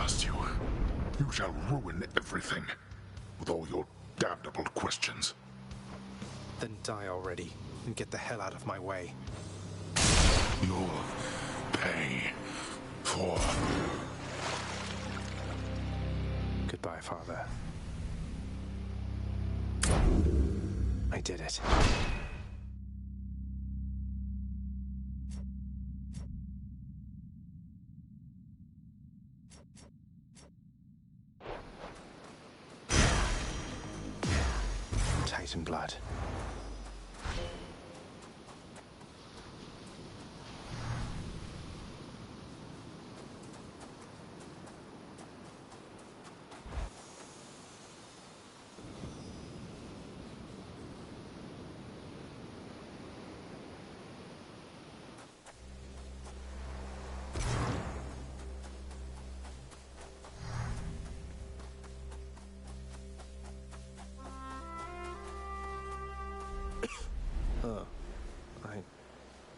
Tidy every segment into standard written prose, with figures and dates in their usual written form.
trust you. You shall ruin everything with all your damnable questions. Then die already and get the hell out of my way. You'll pay for... Goodbye, Father. I did it. Titan blood.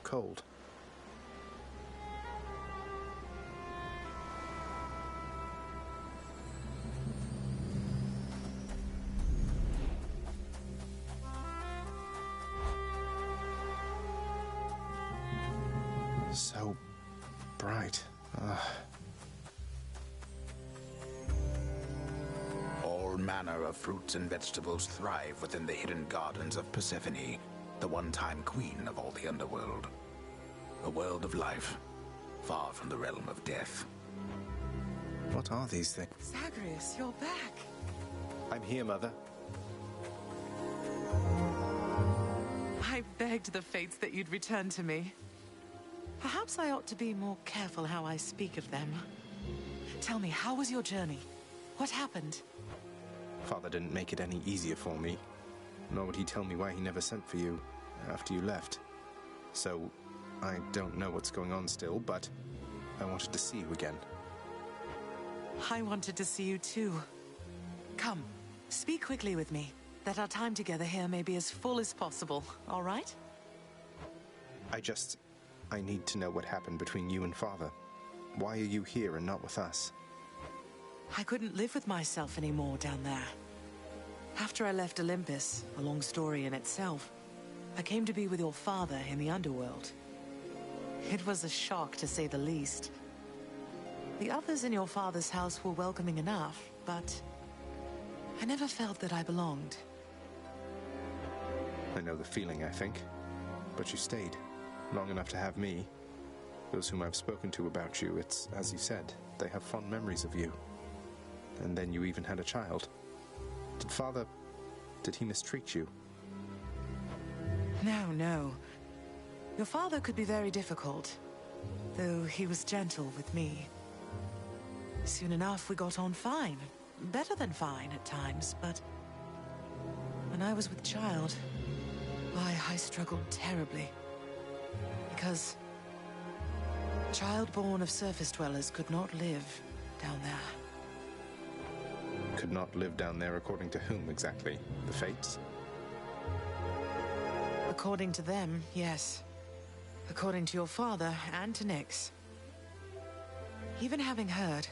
Cold. So bright. All manner of fruits and vegetables thrive within the hidden gardens of Persephone, the one-time queen of all the underworld. A world of life, far from the realm of death. What are these things? Zagreus, you're back. I'm here, Mother. I begged the fates that you'd return to me. Perhaps I ought to be more careful how I speak of them. Tell me, how was your journey? What happened? Father didn't make it any easier for me. Nor would he tell me why he never sent for you after you left. So, I don't know what's going on still, but I wanted to see you again. I wanted to see you too. Come, speak quickly with me, that our time together here may be as full as possible, all right? I need to know what happened between you and Father. Why are you here and not with us? I couldn't live with myself anymore down there. After I left Olympus, a long story in itself, I came to be with your father in the underworld. It was a shock, to say the least. The others in your father's house were welcoming enough, but I never felt that I belonged. I know the feeling, I think. But you stayed, long enough to have me. Those whom I've spoken to about you, it's, as you said, they have fond memories of you. And then you even had a child. Did he mistreat you? No. Your father could be very difficult, though he was gentle with me. Soon enough, we got on fine. Better than fine at times, but when I was with child, why, I struggled terribly. Because child born of surface dwellers could not live down there. Could not live down there according to whom exactly? The fates? According to them, yes. According to your father and to Nyx. Even having heard,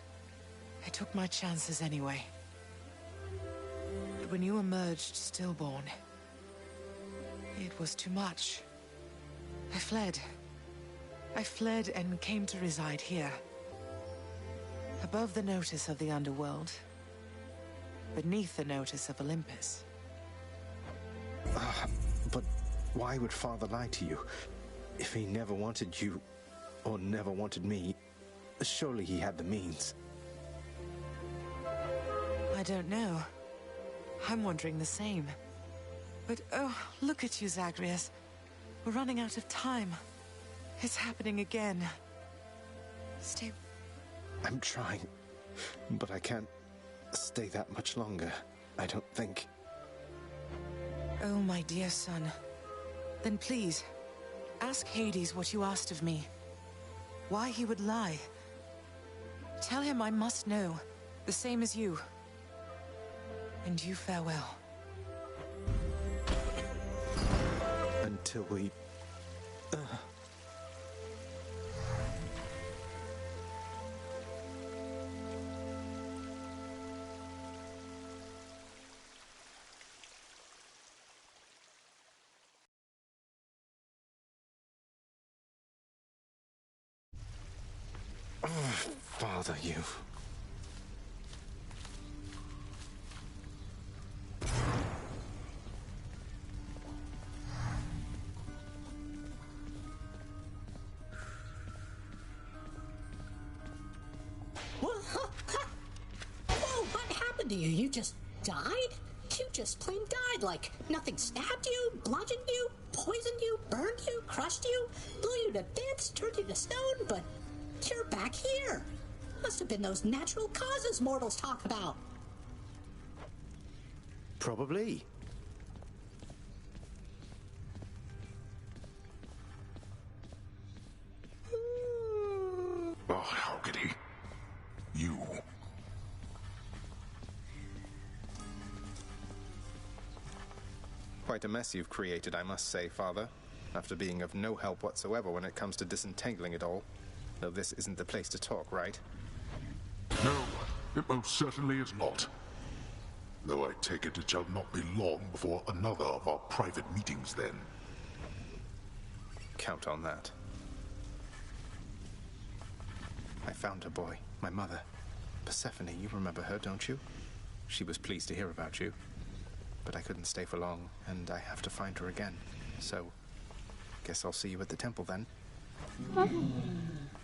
I took my chances anyway. But when you emerged stillborn, it was too much. I fled. I fled and came to reside here. Above the notice of the underworld. Beneath the notice of Olympus. But why would Father lie to you? If he never wanted you, or never wanted me, surely he had the means. I don't know. I'm wondering the same. But oh, look at you, Zagreus. We're running out of time. It's happening again. Stay... I'm trying, but I can't stay that much longer, I don't think. Oh, my dear son. Then please, ask Hades what you asked of me. Why he would lie. Tell him I must know, the same as you. And you farewell. Until we... Father, you. Whoa, what happened to you? You just died? You just plain died, like nothing stabbed you, bludgeoned you, poisoned you, burned you, crushed you, blew you to bits, turned you to stone, but you're back here. Must have been those natural causes mortals talk about. Probably. Oh, how could he? You. Quite a mess you've created, I must say, Father. After being of no help whatsoever when it comes to disentangling it all. Though this isn't the place to talk, right? No, it most certainly is not. Though I take it shall not be long before another of our private meetings then. Count on that. I found her, boy. My mother. Persephone, you remember her, don't you? She was pleased to hear about you. But I couldn't stay for long, and I have to find her again. So, guess I'll see you at the temple then.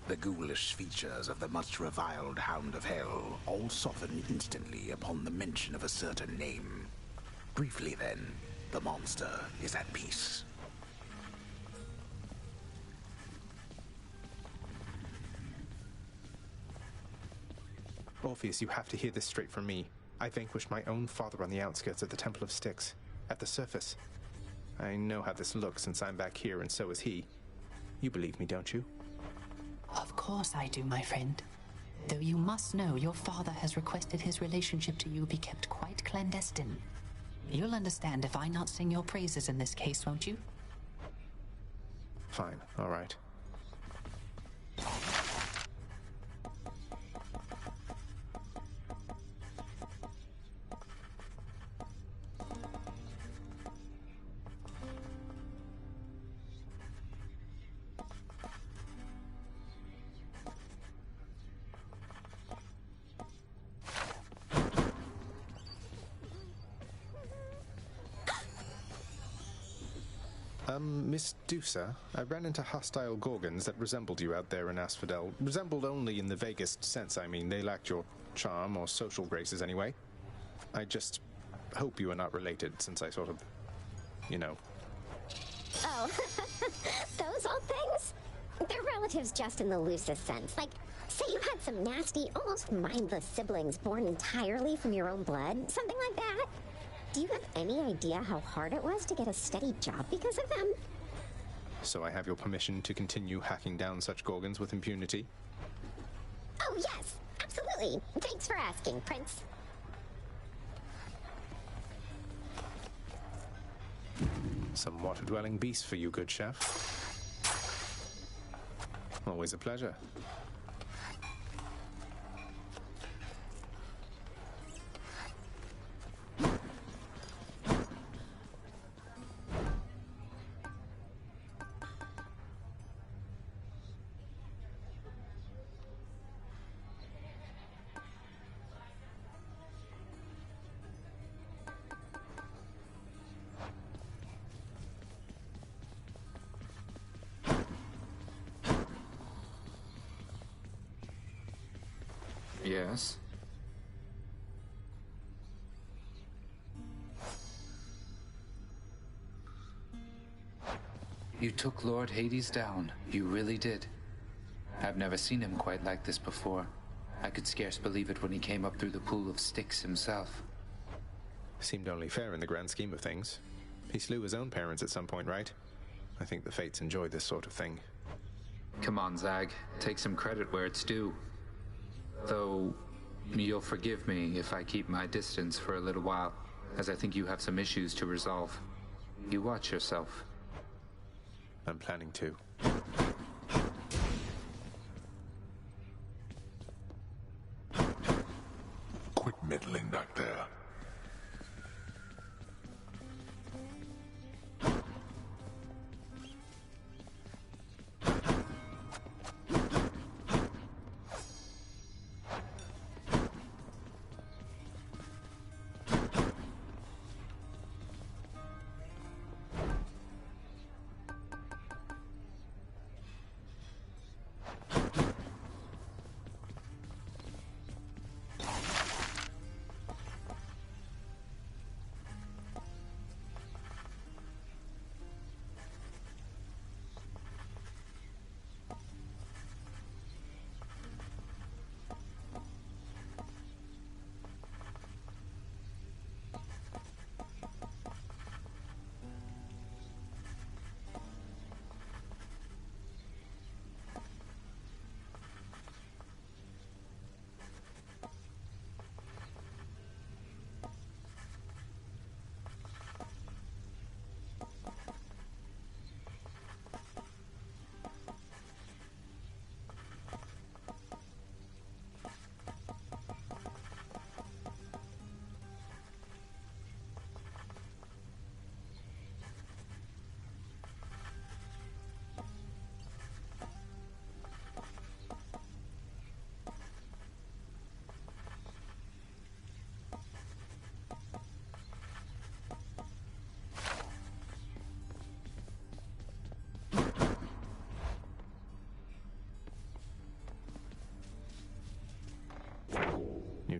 The ghoulish features of the much reviled Hound of Hell all soften instantly upon the mention of a certain name. Briefly then, the monster is at peace. Orpheus, you have to hear this straight from me. I vanquished my own father on the outskirts of the Temple of Styx, at the surface. I know how this looks since I'm back here, and so is he. You believe me, don't you? Of course I do, my friend. Though you must know your father has requested his relationship to you be kept quite clandestine. You'll understand if I not sing your praises in this case, won't you? Fine, all right. Miss Dusa, I ran into hostile Gorgons that resembled you out there in Asphodel. Resembled only in the vaguest sense, I mean. They lacked your charm or social graces anyway. I just hope you are not related, since I sort of, you know. Oh, those old things? They're relatives just in the loosest sense. Like, say you had some nasty, almost mindless siblings born entirely from your own blood. Something like that. Do you have any idea how hard it was to get a steady job because of them? So I have your permission to continue hacking down such Gorgons with impunity? Oh, yes, absolutely. Thanks for asking, Prince. Some water-dwelling beast for you, good chef. Always a pleasure. Yes? You took Lord Hades down. You really did. I've never seen him quite like this before. I could scarce believe it when he came up through the pool of Styx himself. Seemed only fair in the grand scheme of things. He slew his own parents at some point, right? I think the Fates enjoy this sort of thing. Come on, Zag. Take some credit where it's due. Though, you'll forgive me if I keep my distance for a little while, as I think you have some issues to resolve. You watch yourself. I'm planning to. Quit meddling back there.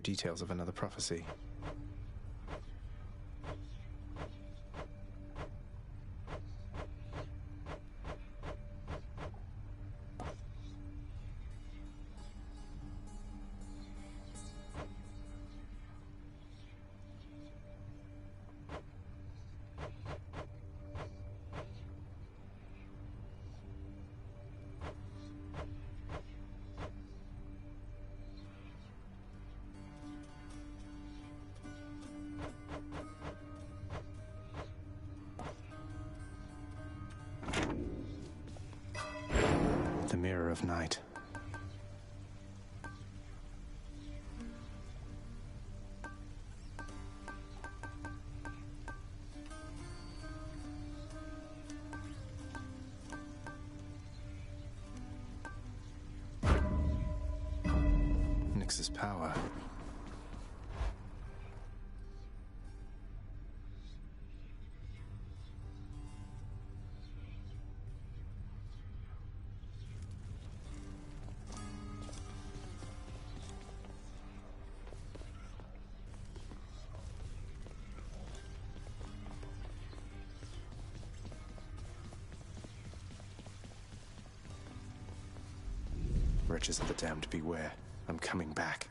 details of another prophecy. The Mirror of Night. Nyx's power. Wretches of the damned, beware. I'm coming back.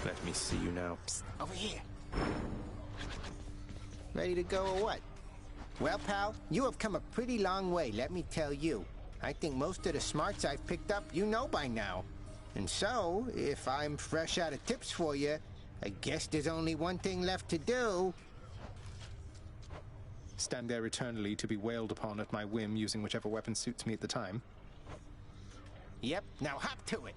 Let me see you now. Psst, over here. Ready to go or what? Well, pal, you have come a pretty long way, let me tell you. I think most of the smarts I've picked up you know by now. And so, if I'm fresh out of tips for you, I guess there's only one thing left to do. Stand there eternally to be wailed upon at my whim using whichever weapon suits me at the time. Yep, now hop to it.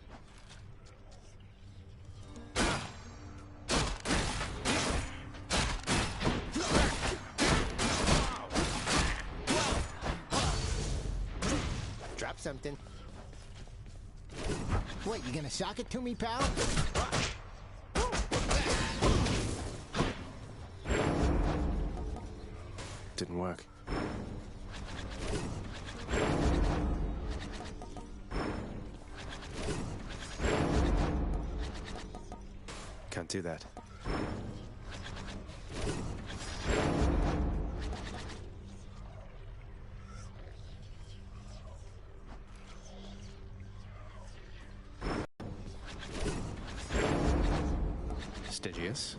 Drop something. What, you gonna sock it to me, pal? Didn't work. Can't do that. Stygius.